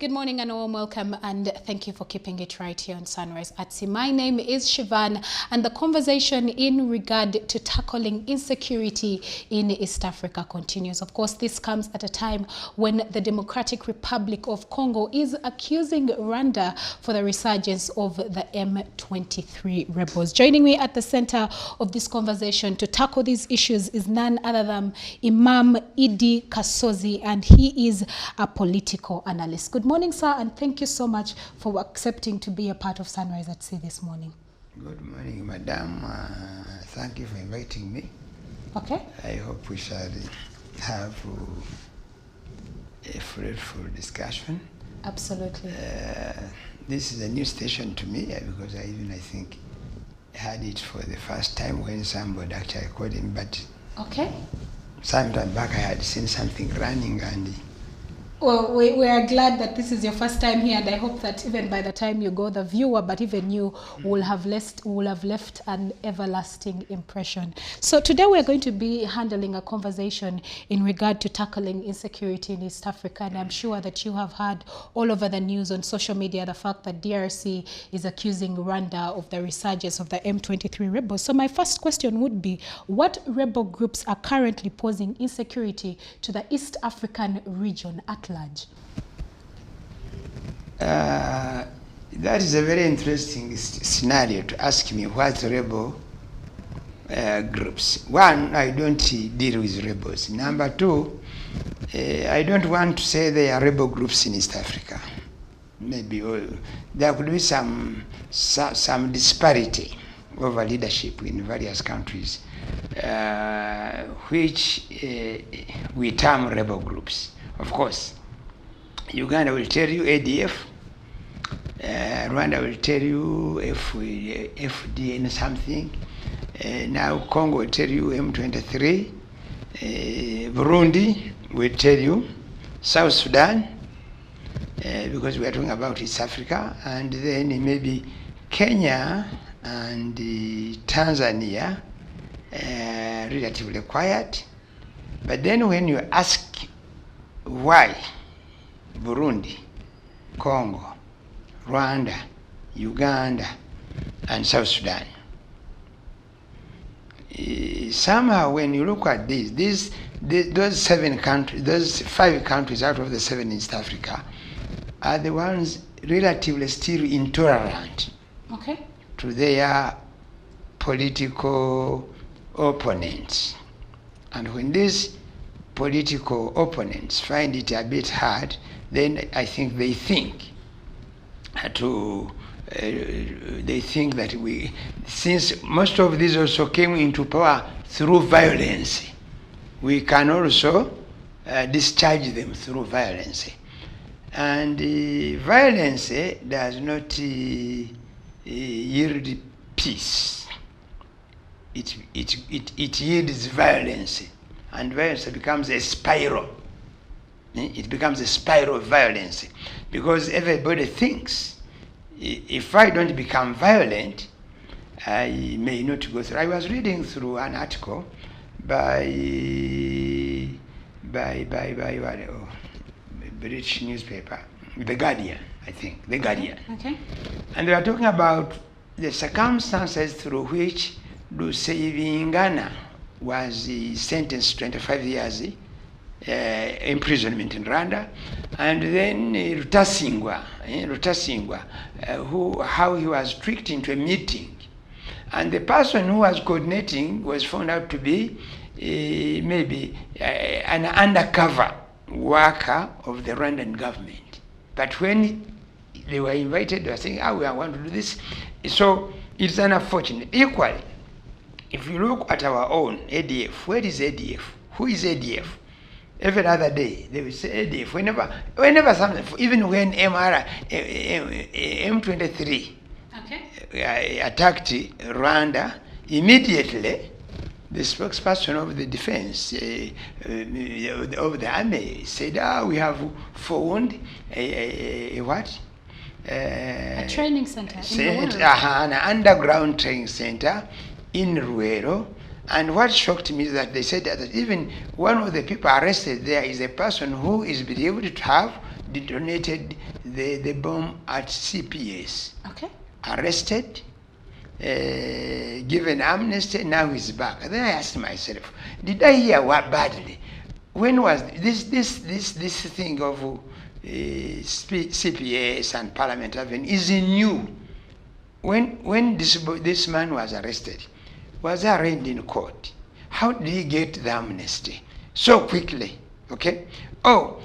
Good morning and a warm welcome, and thank you for keeping it right here on Sunrise at Sea. My name is Siobhan, and the conversation in regard to tackling insecurity in East Africa continues. Of course, this comes at a time when the Democratic Republic of Congo is accusing Rwanda for the resurgence of the M23 rebels. Joining me at the center of this conversation to tackle these issues is none other than Imam Idi Kasozi, and he is a political analyst. Good morning, sir, and thank you so much for accepting to be a part of Sunrise at Sea this morning. Good morning, madam. Thank you for inviting me. Okay. I hope we shall have a fruitful discussion. Absolutely. This is a new station to me because I think had it for the first time when somebody actually called him, but okay. Sometime back I had seen something running and well, we are glad that this is your first time here, and I hope that even by the time you go, the viewer, but even you, will have left an everlasting impression. So today we are going to be handling a conversation in regard to tackling insecurity in East Africa, and I'm sure that you have heard all over the news on social media the fact that DRC is accusing Rwanda of the resurgence of the M23 rebels. So my first question would be, what rebel groups are currently posing insecurity to the East African region at large? That is a very interesting scenario to ask me what rebel groups. One, I don't deal with rebels. Number two, I don't want to say there are rebel groups in East Africa. Maybe there could be some disparity over leadership in various countries, which we term rebel groups. Of course, Uganda will tell you ADF, Rwanda will tell you FDN something, now Congo will tell you M23, Burundi will tell you, South Sudan, because we are talking about East Africa, and then maybe Kenya and Tanzania, relatively quiet. But then when you ask why Burundi, Congo, Rwanda, Uganda, and South Sudan, somehow when you look at those 7 countries, those 5 countries out of the 7 in East Africa, are the ones relatively still intolerant to their political opponents. And when these political opponents find it a bit hard, then I think they think that since most of these also came into power through violence, we can also discharge them through violence. And violence does not yield peace. It yields violence, and violence becomes a spiral. It becomes a spiral of violence, because everybody thinks, if I don't become violent, I may not go through. I was reading through an article by British newspaper, The Guardian, I think, The Guardian. Okay. And they are talking about the circumstances through which Lusevingana was sentenced to 25 years imprisonment in Rwanda, and then Rutasingwa, how he was tricked into a meeting, and the person who was coordinating was found out to be maybe an undercover worker of the Rwandan government. But when they were invited, they were saying, we want to do this. So it's unfortunate. Equally, if you look at our own ADF, where is ADF? Who is ADF? Every other day they will say ADF. Whenever something, even when M23 attacked Rwanda, immediately the spokesperson of the defense of the army said, we have found a what? A training center. An underground training center in Ruero. And what shocked me is that they said that even one of the people arrested there is a person who is believed to have detonated the bomb at CPS. Okay. Arrested, given amnesty, now he's back. And then I asked myself, did I hear what badly? When was this thing of CPS and Parliament having is new? When this man was arrested, was arraigned in court? How did he get the amnesty so quickly? Okay. Oh,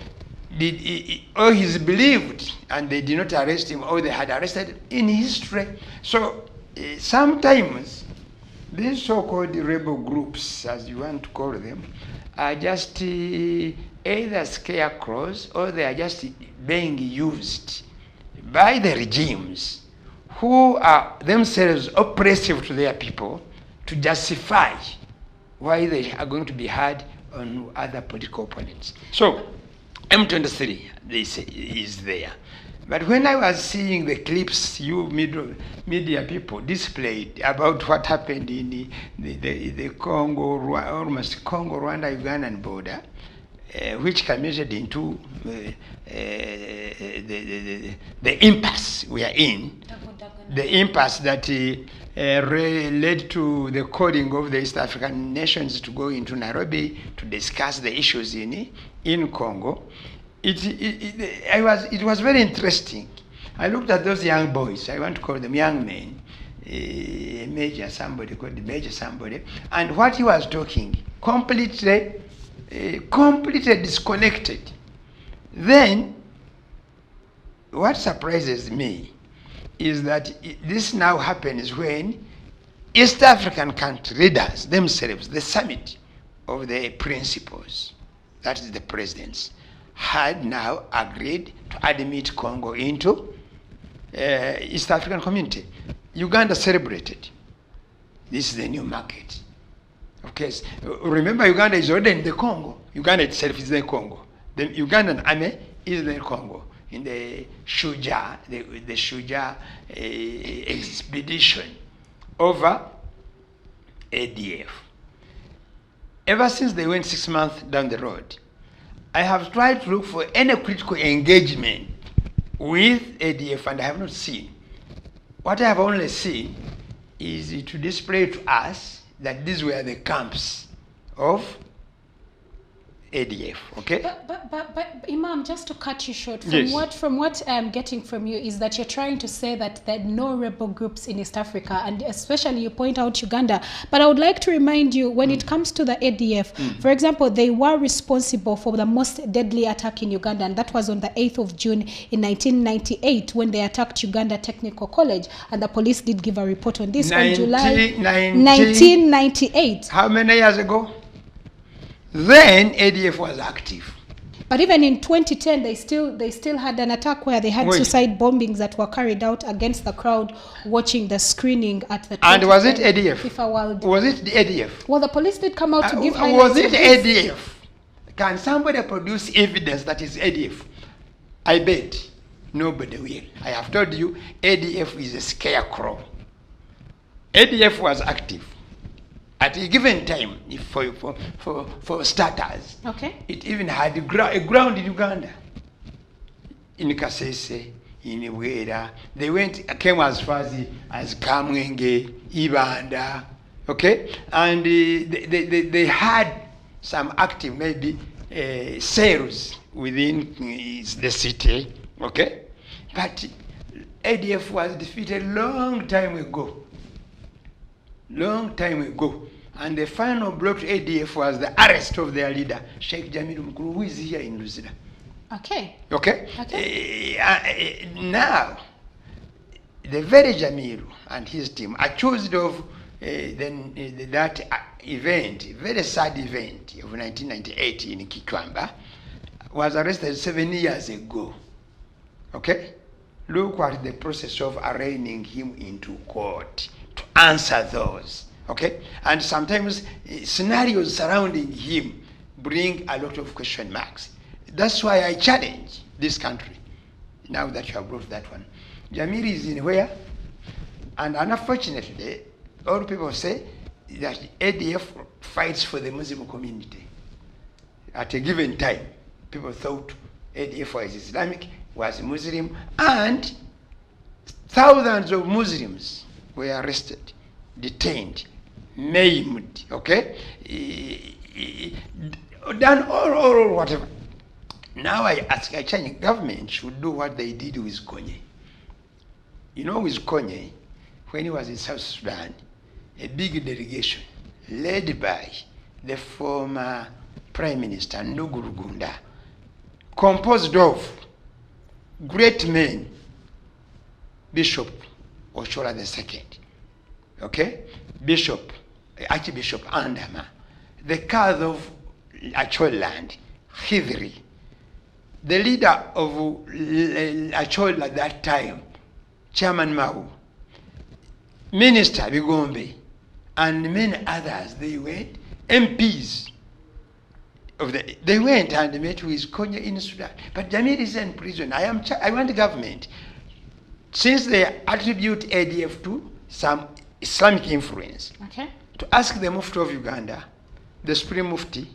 he's believed and they did not arrest him, or they had arrested him in history. So sometimes these so-called rebel groups, as you want to call them, are just either scarecrows, or they are just being used by the regimes who are themselves oppressive to their people to justify why they are going to be hard on other political opponents. So M23, they say, is there. But when I was seeing the clips you media people displayed about what happened in the Congo, almost Congo-Rwanda-Ugandan border, which culminated into the impasse we are in, the impasse that led to the calling of the East African nations to go into Nairobi to discuss the issues in Congo. It was very interesting. I looked at those young boys, I want to call them young men, Major somebody called the Major somebody, and what he was talking, completely disconnected. Then, what surprises me is that this now happens when East African country leaders themselves, the summit of the principals, that is the presidents, had now agreed to admit Congo into East African community. Uganda celebrated. This is the new market. Okay, remember Uganda is already in the Congo. Uganda itself is the Congo. The Ugandan army is the Congo. In the Shuja, the Shuja expedition over ADF. Ever since they went 6 months down the road, I have tried to look for any critical engagement with ADF, and I have not seen. What I have only seen is to display to us that these were the camps of ADF, okay? But Imam, just to cut you short, Yes. from what I'm getting from you is that you're trying to say that there are no rebel groups in East Africa, and especially you point out Uganda. But I would like to remind you, when it comes to the ADF, for example, they were responsible for the most deadly attack in Uganda, and that was on the 8th of June in 1998 when they attacked Uganda Technical College, and the police did give a report on this on July 1998. How many years ago? Then ADF was active. But even in 2010, they still had an attack where they had suicide bombings that were carried out against the crowd watching the screening at the. And was it ADF? FIFA World. Was it the ADF? Well, the police did come out to give highlights. Was it ADF? Can somebody produce evidence that is ADF? I bet nobody will. I have told you, ADF is a scarecrow. ADF was active. At a given time, for starters, Okay. it even had a ground in Uganda. In Kasese, in Iwera, came as far as Kamwenge, Ibanda, okay? And they had some active, maybe, cells within the city, okay? But ADF was defeated long time ago. And the final blow to ADF was the arrest of their leader, Sheikh Jamilu Mukuru, who is here in Luzira. Okay. Okay? Now, the very Jamilu and his team accused of that event, very sad event of 1998 in Kikwamba, was arrested 7 years ago. Okay? Look at the process of arraigning him into court to answer those, okay? And sometimes scenarios surrounding him bring a lot of question marks. That's why I challenge this country, now that you have brought that one. Jamil is in where? And unfortunately, all people say that ADF fights for the Muslim community. At a given time, people thought ADF was Islamic, was Muslim, and thousands of Muslims were arrested, detained, maimed, okay? Done or whatever. Now I ask, a Chinese government should do what they did with Konye. You know, with Konye, when he was in South Sudan, a big delegation led by the former Prime Minister Ndugu Rugunda, composed of great men, Bishop Oshola II, okay, Archbishop Andama, the Kath of Acholand, Hithri, the leader of Achol at that time, Chairman Mau, Minister Bigombe, and many others. They went, MPs they went and met with Konye in Sudan. But Jamil is in prison. I want the government, since they attribute ADF to some Islamic influence, okay, to ask the Mufti of Uganda, the Supreme Mufti,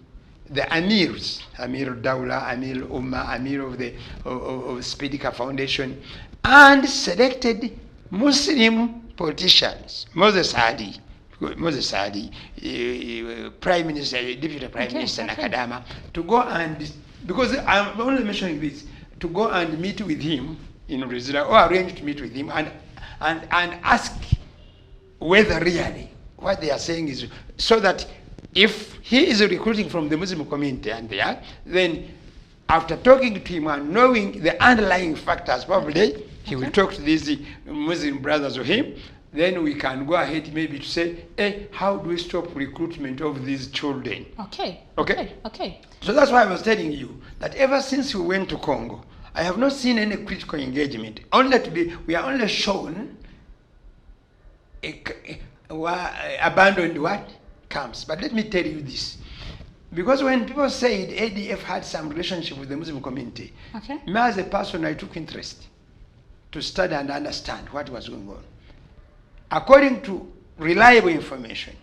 the Amirs, Amir Dawla, Amir Ummah, Amir of the Spedika Foundation, and selected Muslim politicians, Moses Hadi, Prime Minister, Deputy Prime Minister Nakadama, to go and, because I'm only mentioning this, to go and meet with him in Brazil, or arrange to meet with him and ask whether really what they are saying is, so that if he is recruiting from the Muslim community and then after talking to him and knowing the underlying factors, probably he will talk to these Muslim brothers of him. Then we can go ahead maybe to say, hey, how do we stop recruitment of these children? Okay. So that's why I was telling you that ever since we went to Congo, I have not seen any critical engagement. We are only shown abandoned what? Camps. But let me tell you this. Because when people said ADF had some relationship with the Muslim community, me as a person, I took interest to study and understand what was going on. According to reliable information,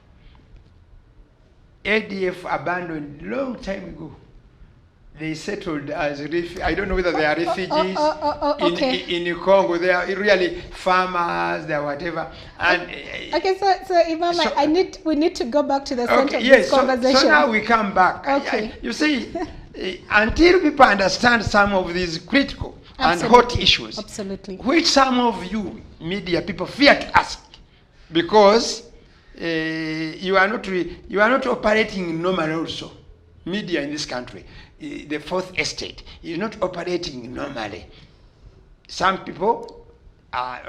ADF abandoned long time ago. They settled as I don't know whether they are refugees in Congo. They are really farmers. They are whatever. And okay, so Imam, we need to go back to the center of this conversation. So now we come back. Okay. You see, until people understand some of these critical and hot issues, which some of you media people fear to ask, because you are not operating normally. Also, media in this country, the fourth estate is not operating normally. Some people are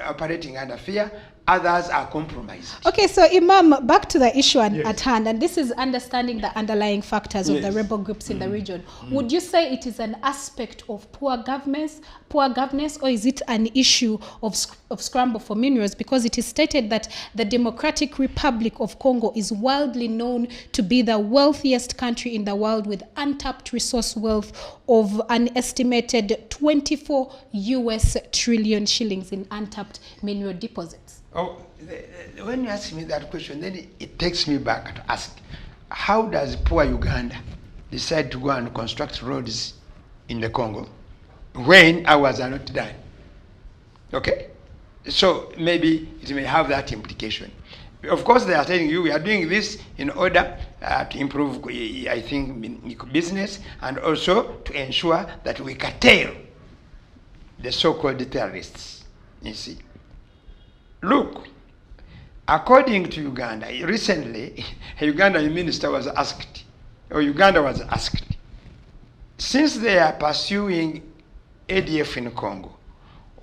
operating under fear, others are compromised. Okay, so Imam, back to the issue at hand, and this is understanding the underlying factors of the rebel groups in the region. Would you say it is an aspect of poor governance, or is it an issue of scramble for minerals? Because it is stated that the Democratic Republic of Congo is widely known to be the wealthiest country in the world, with untapped resource wealth of an estimated 24 US trillion shillings in untapped mineral deposits. Oh, when you ask me that question, then it takes me back to ask, how does poor Uganda decide to go and construct roads in the Congo when ours are not done? Okay? So maybe it may have that implication. Of course, they are telling you we are doing this in order to improve, I think, business, and also to ensure that we curtail the so-called terrorists, you see. Look, according to Uganda, recently, a Ugandan minister was asked, or Uganda was asked, since they are pursuing ADF in Congo,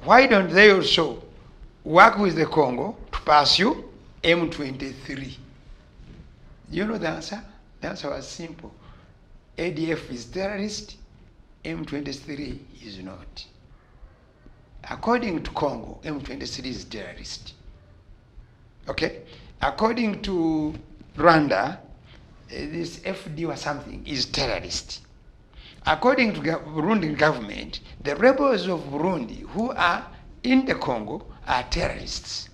why don't they also work with the Congo to pursue M23? You know the answer? The answer was simple. ADF is terrorist, M23 is not. According to Congo, M23 is terrorist. Okay? According to Rwanda, this FD or something is terrorist. According to Burundian government, the rebels of Burundi who are in the Congo are terrorists.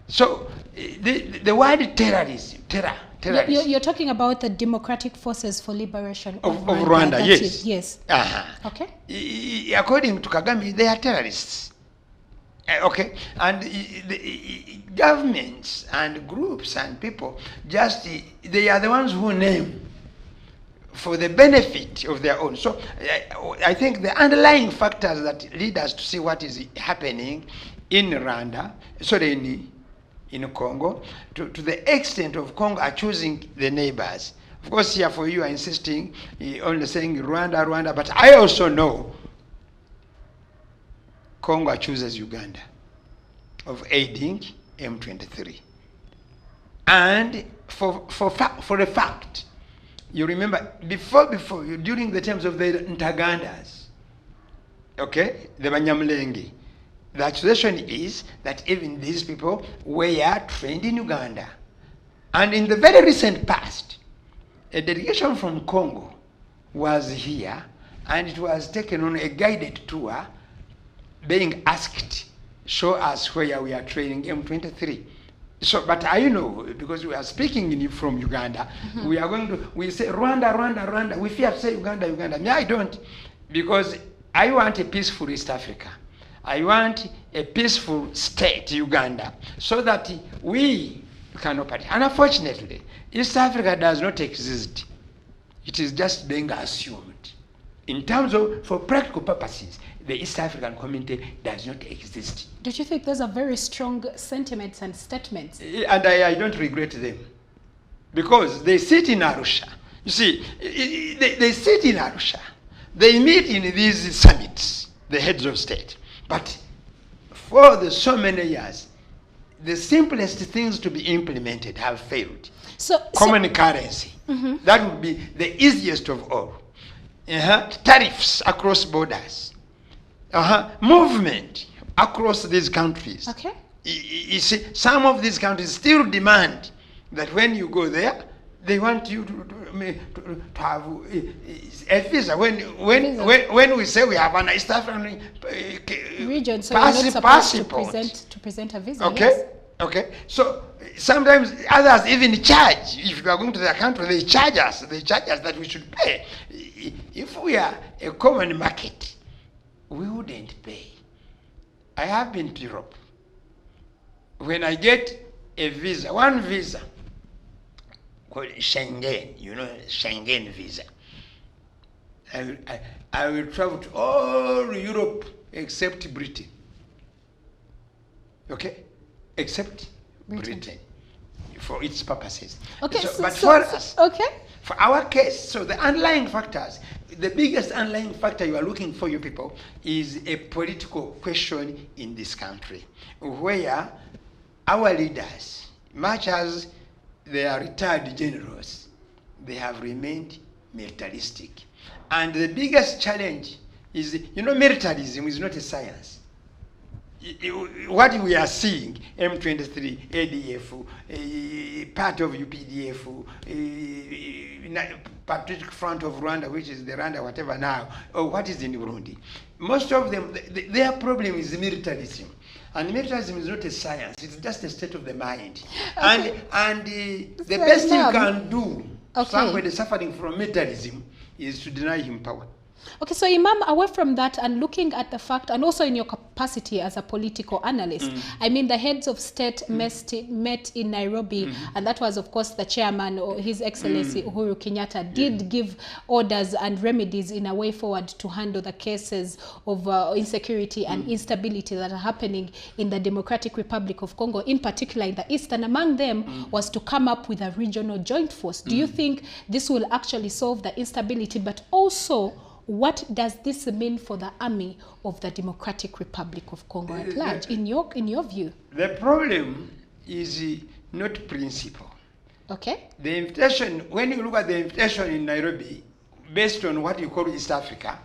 So the word terrorism, terrorists. You're talking about the Democratic Forces for Liberation of Rwanda, That yes. Yes. Okay. According to Kagame, they are terrorists. Okay, and the governments and groups and people they are the ones who name for the benefit of their own. So I think the underlying factors that lead us to see what is happening in Rwanda, in Congo, to the extent of Congo are choosing the neighbors. Of course, here for you are insisting only saying Rwanda, but I also know Congo chooses Uganda of aiding M23. And for a fact, you remember, during the times of the Ntagandas, okay, the Banyamulenge, the accusation is that even these people were trained in Uganda. And in the very recent past, a delegation from Congo was here, and it was taken on a guided tour, being asked, show us where we are training M23. So, but I know, because we are speaking from Uganda, we say Rwanda, we fear to say Uganda. Me, I don't, because I want a peaceful East Africa. I want a peaceful state, Uganda, so that we can operate. And unfortunately, East Africa does not exist. It is just being assumed. In terms of, for practical purposes, the East African community does not exist. Don't you think those are very strong sentiments and statements? And I don't regret them. Because they sit in Arusha. You see, they sit in Arusha. They meet in these summits, the heads of state. But for so many years, the simplest things to be implemented have failed. Common currency. That would be the easiest of all. Tariffs across borders. Movement across these countries. Okay. You see, some of these countries still demand that when you go there, they want you to have a visa. When we say we have an East African region, so you're not supposed to present a visa. Okay. Yes. Okay. So sometimes others even charge. If you are going to their country, they charge us. They charge us that we should pay. If we are a common market, we wouldn't pay. I have been to Europe. When I get a visa, one visa, called Schengen, Schengen visa, I will travel to all Europe except Britain. Okay? Except Britain for its purposes. Okay, but for us, okay. For our case, so the underlying factors, the biggest underlying factor you are looking for, you people, is a political question in this country, where our leaders, much as they are retired generals, they have remained militaristic. And the biggest challenge is, militarism is not a science. What we are seeing, M23, ADF, part of UPDF, Patriotic Front of Rwanda, which is the Rwanda whatever now, or what is in Burundi. Most of them, their problem is militarism. And militarism is not a science, it's just a state of the mind. Okay. And the best thing you can do, somebody suffering from militarism, is to deny him power. Okay, so Imam, away from that and looking at the fact, and also in your capacity as a political analyst, I mean, the heads of state met in Nairobi, and that was, of course, the chairman, or His Excellency Uhuru Kenyatta, did give orders and remedies in a way forward to handle the cases of insecurity and instability that are happening in the Democratic Republic of Congo, in particular in the East, and among them was to come up with a regional joint force. Do you think this will actually solve the instability, but also what does this mean for the army of the Democratic Republic of Congo at large, in your view? The problem is not principle. Okay. The invitation, when you look at the invitation in Nairobi, based on what you call East Africa,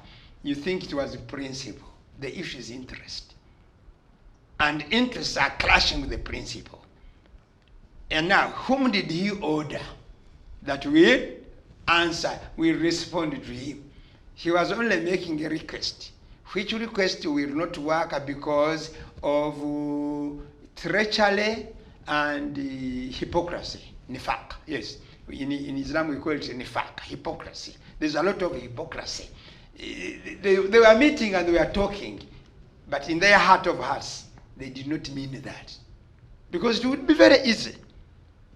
you think it was a principle. The issue is interest. And interests are clashing with the principle. And now, whom did he order that we answer, we respond to him? He was only making a request, which request will not work because of treachery and hypocrisy, nifaq, yes. In Islam we call it nifaq, hypocrisy. There's a lot of hypocrisy. They were meeting and they were talking, but in their heart of hearts, they did not mean that. Because it would be very easy.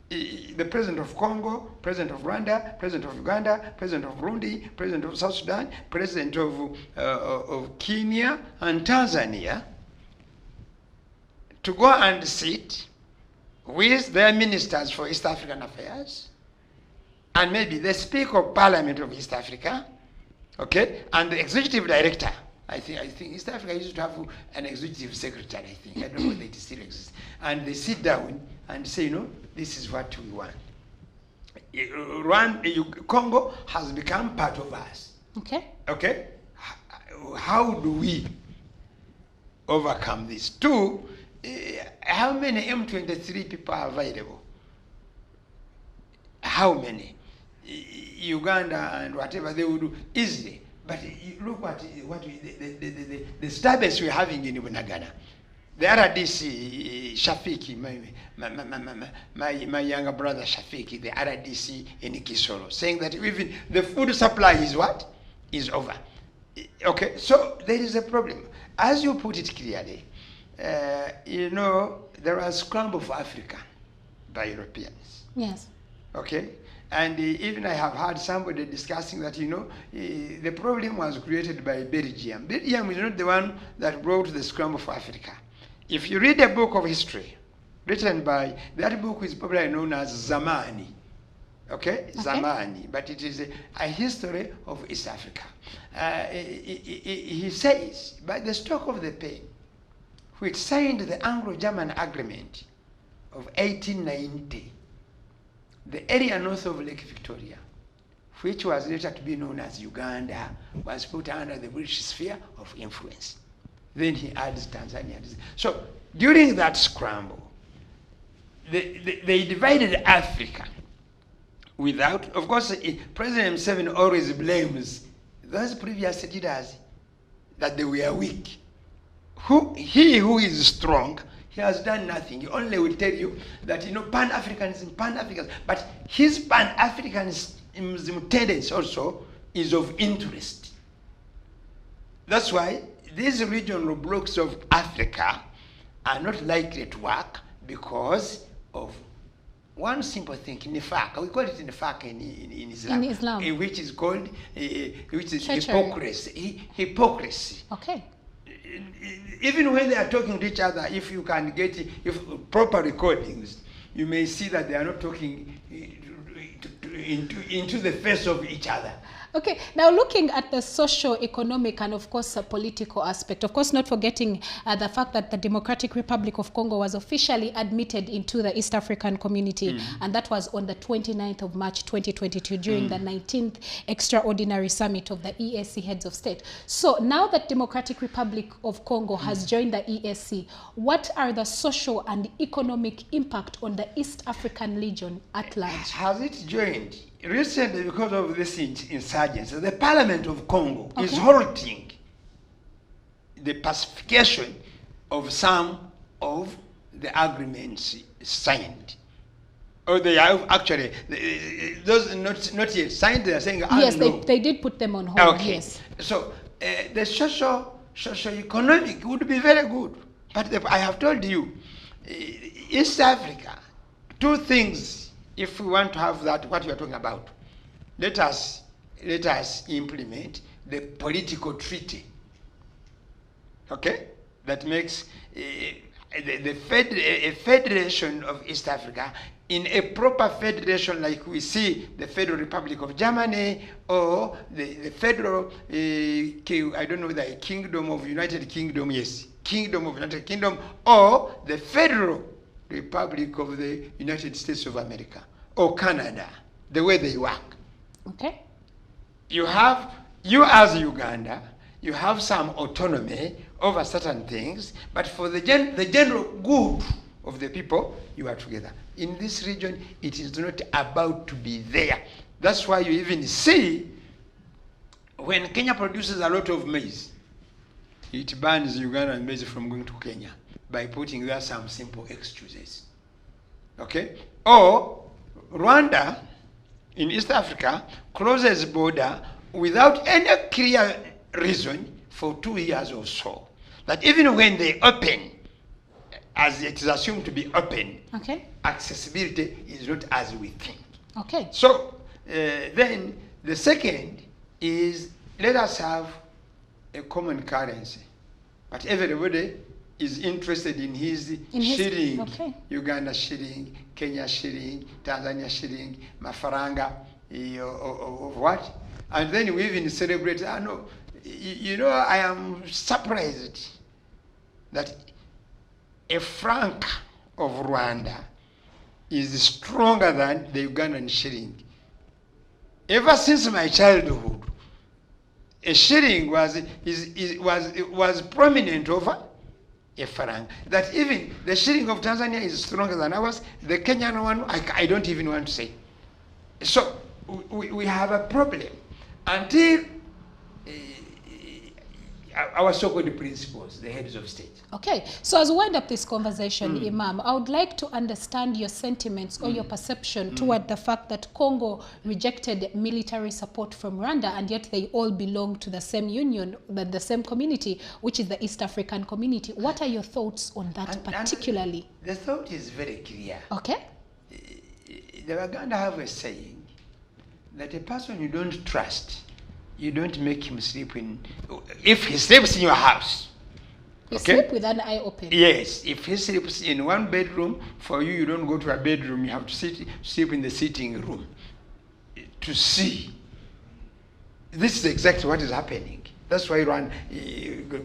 The president of Congo, president of Rwanda, president of Uganda, president of Burundi, president of South Sudan, president of Kenya and Tanzania, to go and sit with their ministers for East African affairs, and maybe the Speaker of Parliament of East Africa, okay, and the executive director. I think East Africa used to have an executive secretary, I think. I don't know whether it still exists. And they sit down and say, this is what we want. Congo has become part of us. Okay. Okay? How do we overcome this? Two, how many M23 people are available? How many? Uganda and whatever they would do easily. But you look at the disturbance we're having in Bunagana. The RDC, Shafiki, my younger brother Shafiki, the RDC in Kisoro, saying that even the food supply is what? Is over. Okay, so there is a problem. As you put it clearly, there was scramble for Africa by Europeans. Yes. Okay? And even I have heard somebody discussing that, the problem was created by Belgium. Belgium is not the one that brought the scramble for Africa. If you read a book of history written by, that book is probably known as Zamani. Okay? Zamani. But it is a history of East Africa. He says, by the stroke of the pen, which signed the Anglo-German Agreement of 1890, the area north of Lake Victoria, which was later to be known as Uganda, was put under the British sphere of influence. Then he adds Tanzania. So during that scramble, they divided Africa without, of course, President Museveni always blames those previous leaders that they were weak. He who is strong, he has done nothing. He only will tell you that, Pan-Africanism, Pan-Africanism. But his Pan-Africanism tendency also is of interest. That's why these regional blocks of Africa are not likely to work because of one simple thing, nifaq. We call it nifaq in Islam. In Islam. Which is called, hypocrisy. Hypocrisy. Okay. Even when they are talking to each other, if you can get proper recordings, you may see that they are not talking into the face of each other. Okay, now looking at the socio-economic and of course political aspect, of course not forgetting the fact that the Democratic Republic of Congo was officially admitted into the East African community, and that was on the 29th of March 2022 during the 19th extraordinary summit of the EAC heads of state. So now that Democratic Republic of Congo has joined the EAC, what are the social and economic impact on the East African region at large? Has it joined? Recently, because of this insurgency, the Parliament of Congo is halting the pacification of some of the agreements signed. Or they have actually, those not yet signed, they are saying, yes, no. they did put them on hold, okay. Yes. So the socio-economic would be very good. But I have told you, East Africa, two things. If we want to have that, what you are talking about, let us implement the political treaty. Okay, that makes a federation of East Africa in a proper federation, like we see the Federal Republic of Germany or the federal, I don't know, the Kingdom of United Kingdom, yes, Kingdom of United Kingdom, or the Federal Republic of the United States of America or Canada, the way they work. Okay. You as Uganda, you have some autonomy over certain things, but for the general good of the people, you are together. In this region, it is not about to be there. That's why you even see when Kenya produces a lot of maize, it bans Ugandan maize from going to Kenya by putting there some simple excuses. Okay? Or Rwanda in East Africa closes border without any clear reason for 2 years or so. That even when they open, as it is assumed to be open, Okay. accessibility is not as we think. Okay. So then the second is, let us have a common currency, but everybody is interested in his shilling. Okay. Uganda shilling, Kenya shilling, Tanzania shilling, mafaranga of what? And then we even celebrate. No, you know, I am surprised that a franc of Rwanda is stronger than the Ugandan shilling. Ever since my childhood, a shilling was prominent over a franc. That even the shilling of Tanzania is stronger than ours. The Kenyan one, I don't even want to say. So we have a problem until our so-called principles, the heads of state. Okay, so as we wind up this conversation, Imam, I would like to understand your sentiments or your perception toward the fact that Congo rejected military support from Rwanda, and yet they all belong to the same union, the same community, which is the East African community. What are your thoughts on that particularly? The thought is very clear. Okay. The Waganda have a saying that a person you don't trust, you don't make him sleep in. If he sleeps in your house, you sleep with an eye open. Yes, if he sleeps in one bedroom, for you don't go to a bedroom. You have to sleep in the sitting room to see. This is exactly what is happening. That's why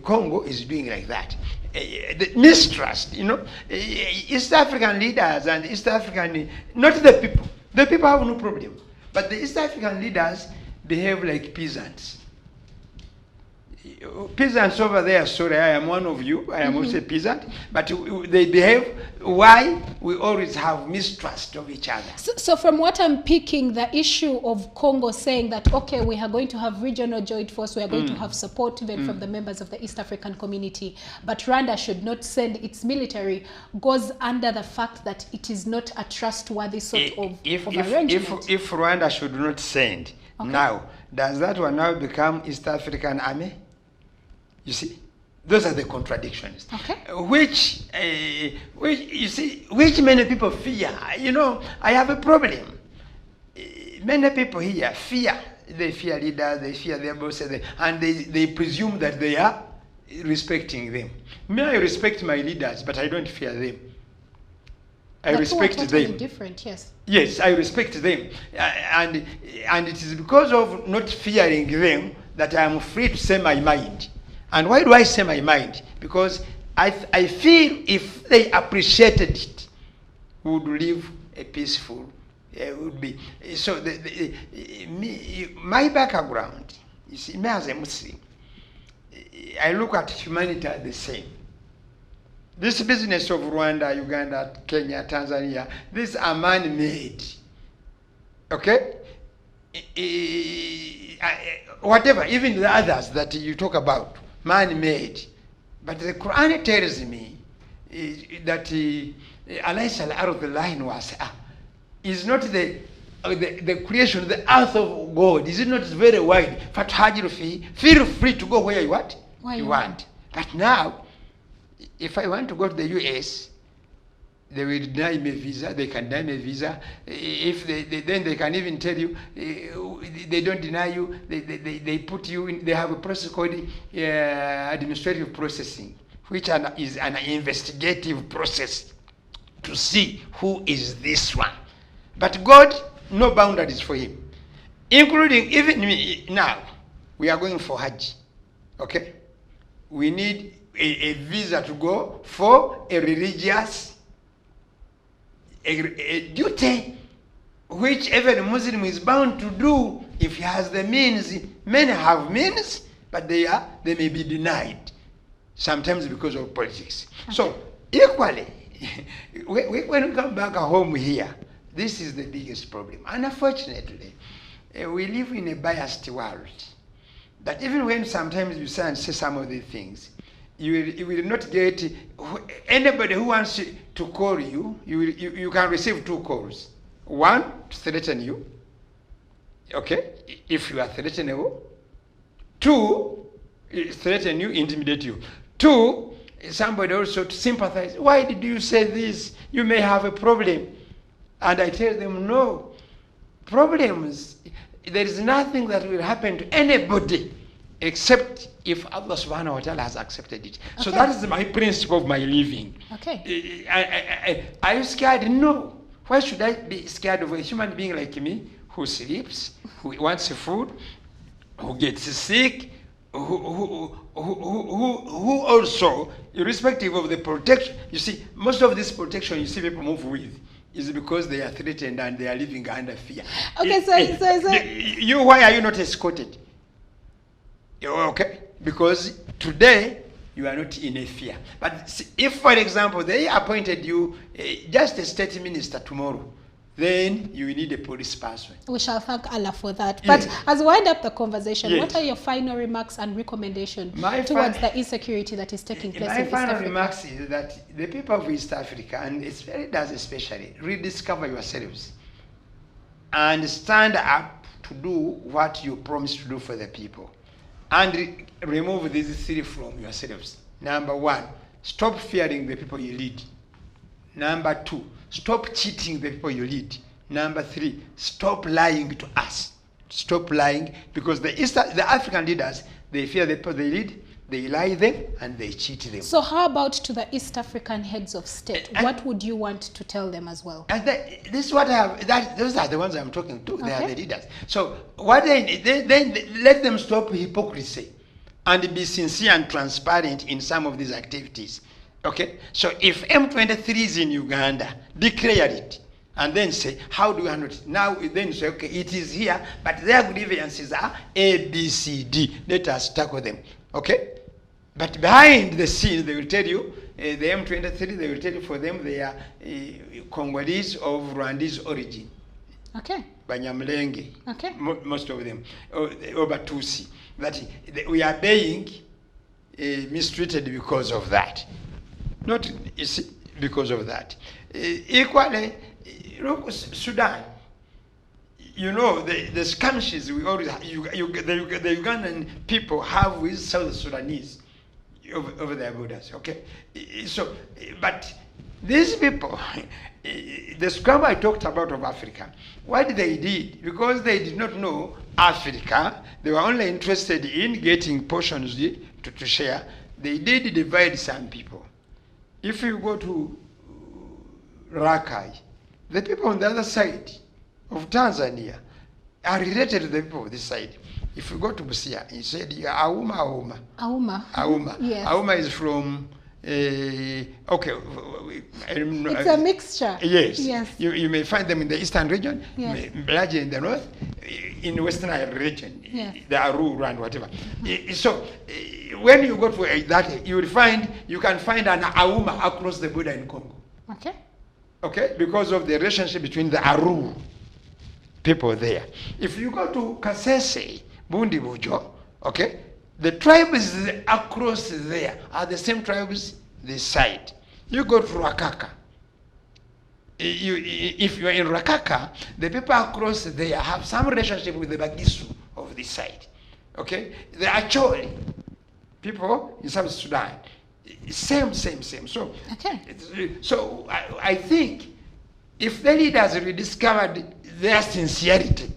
Congo is doing like that. The mistrust, you know, East African leaders and East African, not the people. The people have no problem, but the East African leaders behave like peasants. Peasants over there, sorry, I am one of you, I am also a peasant, but they behave why we always have mistrust of each other. So from what I'm picking, the issue of Congo saying that, okay, we are going to have regional joint force, we are going to have support even from the members of the East African community, but Rwanda should not send its military, goes under the fact that it is not a trustworthy sort of arrangement. If Rwanda should not send, now, does that one now become East African army? You see, those are the contradictions. Okay. Which you see, which many people fear. You know, I have a problem. Many people here fear. They fear leaders, they fear their bosses, and they presume that they are respecting them. May I respect my leaders, but I don't fear them. I respect them. Different, yes. Yes, I respect them, and it is because of not fearing them that I am free to say my mind. And why do I say my mind? Because I feel if they appreciated it, we would live a peaceful. Would be so. My background, you see, me as a Muslim, I look at humanity as the same. This business of Rwanda, Uganda, Kenya, Tanzania, these are man-made. Okay? Whatever, even the others that you talk about, man-made. But the Quran tells me that Alaysa al-ardu Allahin wasi'ah is not the creation, the earth of God. Is it not very wide? Feel free to go where you want. You want. But now, if I want to go to the US, they will deny me visa. They can deny me visa. If then they can even tell you they don't deny you. They put you in. They have a process called administrative processing, which is an investigative process to see who is this one. But God, no boundaries for him, including even me. Now we are going for Hajj. Okay, we need a visa to go for a religious a duty which every Muslim is bound to do if he has the means. Many have means, but they may be denied, sometimes because of politics. Okay. So equally, when we come back home here, this is the biggest problem. And unfortunately, we live in a biased world. That even when sometimes you say some of the things, you will not get anybody who wants to call you. You can receive two calls: one to threaten you, Okay? If you are threatenable. 2, threaten you, intimidate you. 2, somebody also to sympathize. Why did you say this? You may have a problem. And I tell them, no. Problems, there is nothing that will happen to anybody except if Allah subhanahu wa ta'ala has accepted it. Okay. So that is my principle of my living. Okay. Are you scared? No. Why should I be scared of a human being like me who sleeps, who wants food, who gets sick, who also, irrespective of the protection, you see, most of this protection you see people move with is because they are threatened and they are living under fear. Okay, so why are you not escorted? Okay, because today you are not in a fear. But if, for example, they appointed you just a state minister tomorrow, then you need a police person. We shall thank Allah for that. But yes. As we wind up the conversation, yes. what are your final remarks and recommendations towards the insecurity that is taking place in East Africa? My final remarks is that the people of East Africa, and leaders especially, rediscover yourselves and stand up to do what you promised to do for the people. And remove these 3 from yourselves. Number 1, stop fearing the people you lead. Number 2, stop cheating the people you lead. Number 3, stop lying to us. Stop lying, because the African leaders, they fear the people they lead, they lie them, and they cheat them. So how about to the East African heads of state? What would you want to tell them as well? And this is what I have. Those are the ones I'm talking to. Okay. They are the leaders. So what they let them stop hypocrisy and be sincere and transparent in some of these activities. Okay? So if M23 is in Uganda, declare it. And then say, how do we handle it? Now then say, okay, it is here, but their grievances are A, B, C, D. Let us tackle them. Okay? But behind the scenes, they will tell you, the M23, they will tell you for them they are Congolese of Rwandese origin. Okay. Banyamulenge. Okay. Most of them. Or Batusi. That we are being mistreated because of that. Not because of that. Equally, look, Sudan. You know, the skirmishes we always the Ugandan people have with South Sudanese over their borders, okay? So, but these people, the scrum I talked about of Africa, what they did, because they did not know Africa, they were only interested in getting portions to share, they did divide some people. If you go to Rakai, the people on the other side of Tanzania are related to the people of this side. If you go to Busia, he said, Auma. Yes. Auma is from, okay. It's a mixture. Yes. Yes. You may find them in the eastern region, yes. larger in the north, in the western region, yes. the Aru and whatever. So when you go to that, you can find an Auma across the border in Congo. Okay. Okay, because of the relationship between the Aru people there. If you go to Kasese, Bundi Bujo, okay, the tribes across there are the same tribes this side. You go to Rakaka. If you are in Rakaka, the people across there have some relationship with the Bagisu of this side. Okay, the Acholi people in South Sudan. Same. So, okay. So I think if the leaders rediscovered their sincerity,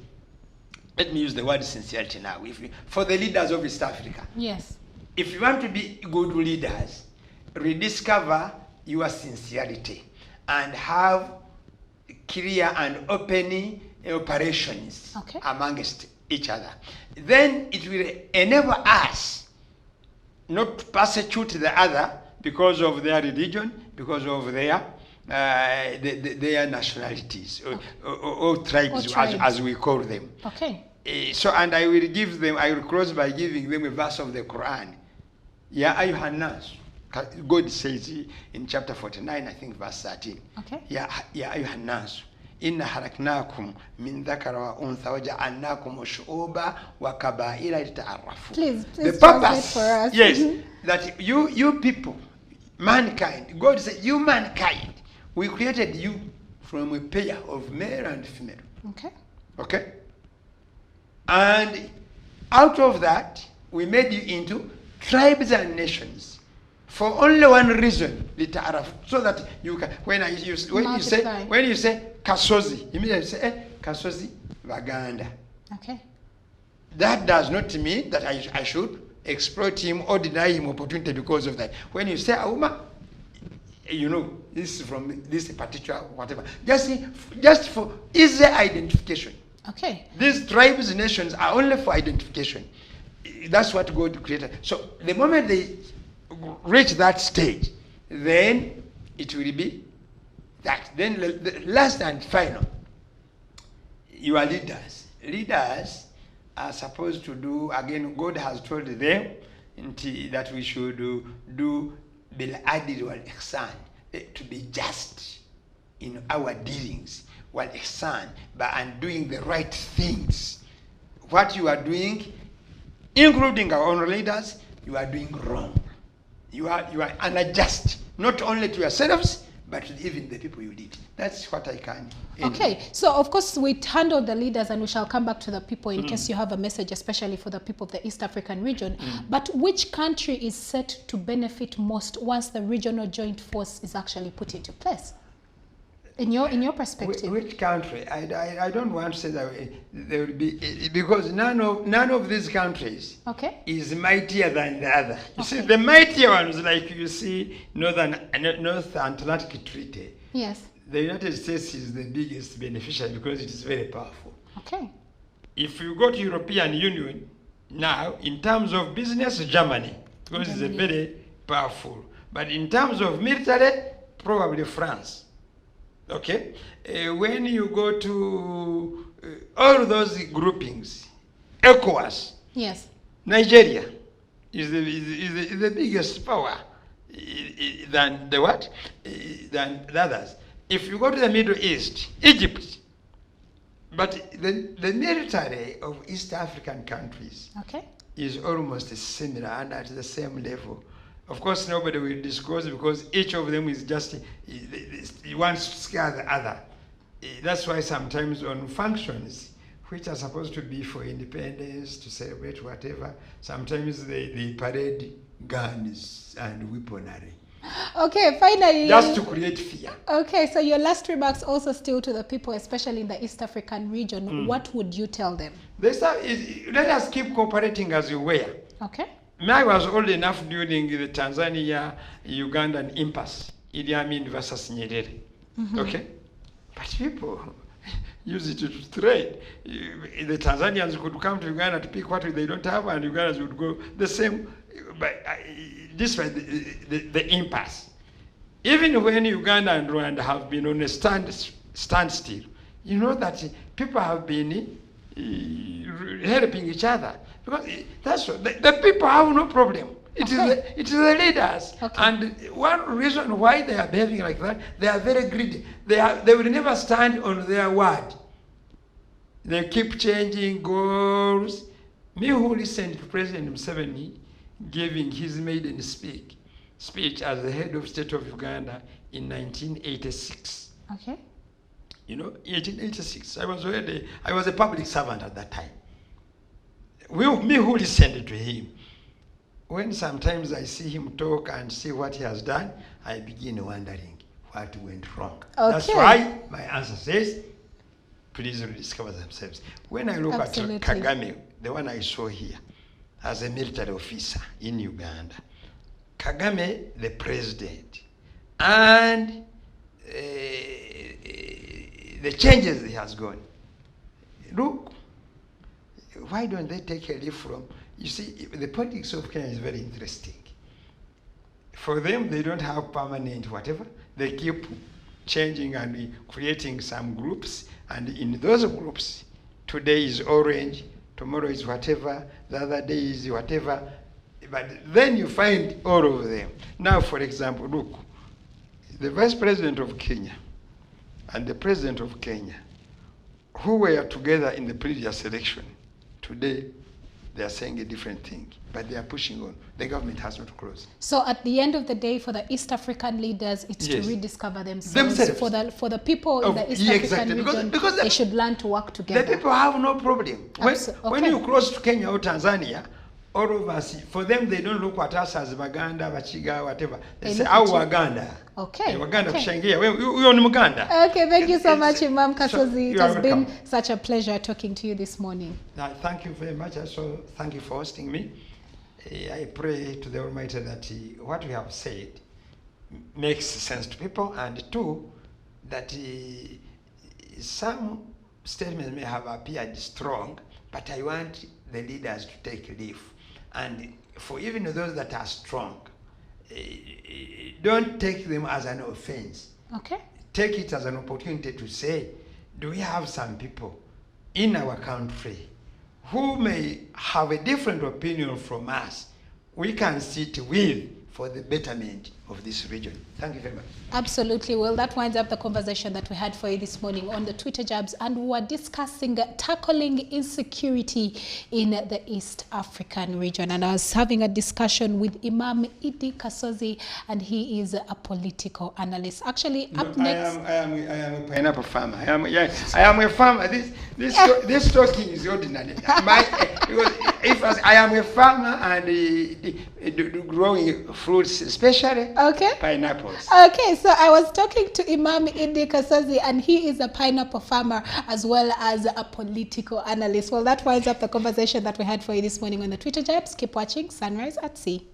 let me use the word sincerity now, for the leaders of East Africa. Yes. If you want to be good leaders, rediscover your sincerity and have clear and open operations amongst each other. Then it will enable us not to persecute the other because of their religion, because of their nationalities or tribes, as we call them. Okay. So, and I will close by giving them a verse of the Quran. Ya ayyuhan nas. God says in chapter 49, I think verse 13. Okay. Ya ayyuhan nas. Inna halaknakum min dhakara wa untha wa ja'alnakum shu'uba wa kaba'ila lita'arafu. Please the purpose for us. Yes, that you people, mankind, God said, you mankind, we created you from a pair of male and female. Okay. Okay? And out of that, we made you into tribes and nations for only one reason, so that you can, when you say Kasozi, immediately say Kasozi Baganda. Okay. That does not mean that I should exploit him or deny him opportunity because of that. When you say Auma, you know, this is from this particular whatever. Just for easy identification. Okay. These tribes and nations are only for identification. That's what God created. So the moment they reach that stage, then it will be that. Then the last and final, your leaders. Leaders are supposed to do, again, God has told them that we should do bil adil wal ihsan, to be just in our dealings, wal ihsan, and doing the right things. What you are doing, including our own leaders, you are doing wrong. You are unjust, not only to yourselves, but to even the people you lead. That's what I can. Okay, so of course we handle the leaders and we shall come back to the people in case you have a message, especially for the people of the East African region. But which country is set to benefit most once the regional joint force is actually put into place? In your perspective, which country? I don't want to say that there will be, because none of these countries is mightier than the other. You see, the mightier ones, like you see North Atlantic Treaty. Yes. The United States is the biggest beneficiary because it is very powerful. Okay. If you go to European Union now, in terms of business, Germany, because it's very powerful. But in terms of military, probably France. Okay, when you go to all those groupings, ECOWAS, yes, Nigeria is the biggest power than the what? Than the others. If you go to the Middle East, Egypt, but the military of East African countries is almost similar and at the same level. Of course, nobody will disclose because each of them is just, he wants to scare the other. That's why sometimes on functions, which are supposed to be for independence, to celebrate whatever, sometimes they parade guns and weaponry. Okay, finally. Just to create fear. Okay, so your last remarks also still to the people, especially in the East African region. What would you tell them? Let us keep cooperating as we were. Okay. I was old enough during the Tanzania-Ugandan impasse, Idi Amin versus Nyerere. Okay? But people use it to trade. The Tanzanians could come to Uganda to pick what they don't have, and Ugandans would go the same, despite the impasse. Even when Uganda and Rwanda have been on a standstill, you know that people have been helping each other. Because that's what, the people have no problem. It is the leaders. And one reason why they are behaving like that, they are very greedy. They will never stand on their word. They keep changing goals. Me who listened to President Museveni giving his maiden speech as the head of state of Uganda in 1986. Okay. You know, 1886. I was a public servant at that time. Me who listened to him, when sometimes I see him talk and see what he has done, I begin wondering what went wrong. That's why my answer says, please rediscover themselves. When I look at Kagame, the one I saw here, as a military officer in Uganda, Kagame, the president, and the changes he has gone. Look, why don't they take a leaf from, you see, the politics of Kenya is very interesting. For them, they don't have permanent whatever. They keep changing and creating some groups, and in those groups, today is orange, tomorrow is whatever, the other day is whatever, but then you find all of them. Now, for example, look, the Vice President of Kenya and the President of Kenya, who were together in the previous election, today they are saying a different thing. But they are pushing on. The government has not closed. So at the end of the day, for the East African leaders, it's Yes. to rediscover themselves. For the people in the East yeah, African exactly. region, Because they should learn to work together. The people have no problem. When Okay. you cross to Kenya or Tanzania, all of us, for them, they don't look at us as Baganda, Bachiga, whatever. They say, "Our Waganda." Okay. Waganda Okay. kushangia. We on Muganda. Okay, thank you so much, Imam Kasozi. So, it has been such a pleasure talking to you this morning. Thank you very much. Also, thank you for hosting me. I pray to the Almighty that what we have said makes sense to people, and two, that some statements may have appeared strong, but I want the leaders to take leave. And for even those that are strong, don't take them as an offense. Okay. Take it as an opportunity to say, do we have some people in our country who may have a different opinion from us? We can sit with for the betterment of this region. Thank you very much. Absolutely. Well, that winds up the conversation that we had for you this morning on the Twitter Jabs, and we were discussing tackling insecurity in the East African region. And I was having a discussion with Imam Idi Kasozi, and he is a political analyst. Actually, up next... I am a pineapple farmer. I am a farmer. This talking is ordinary. Because if I am a farmer and growing fruits, especially pineapples. Okay, so I was talking to Imam Idi Kasozi, and he is a pineapple farmer as well as a political analyst. Well, that winds up the conversation that we had for you this morning on the Twitter Jabs. Keep watching Sunrise at Sea.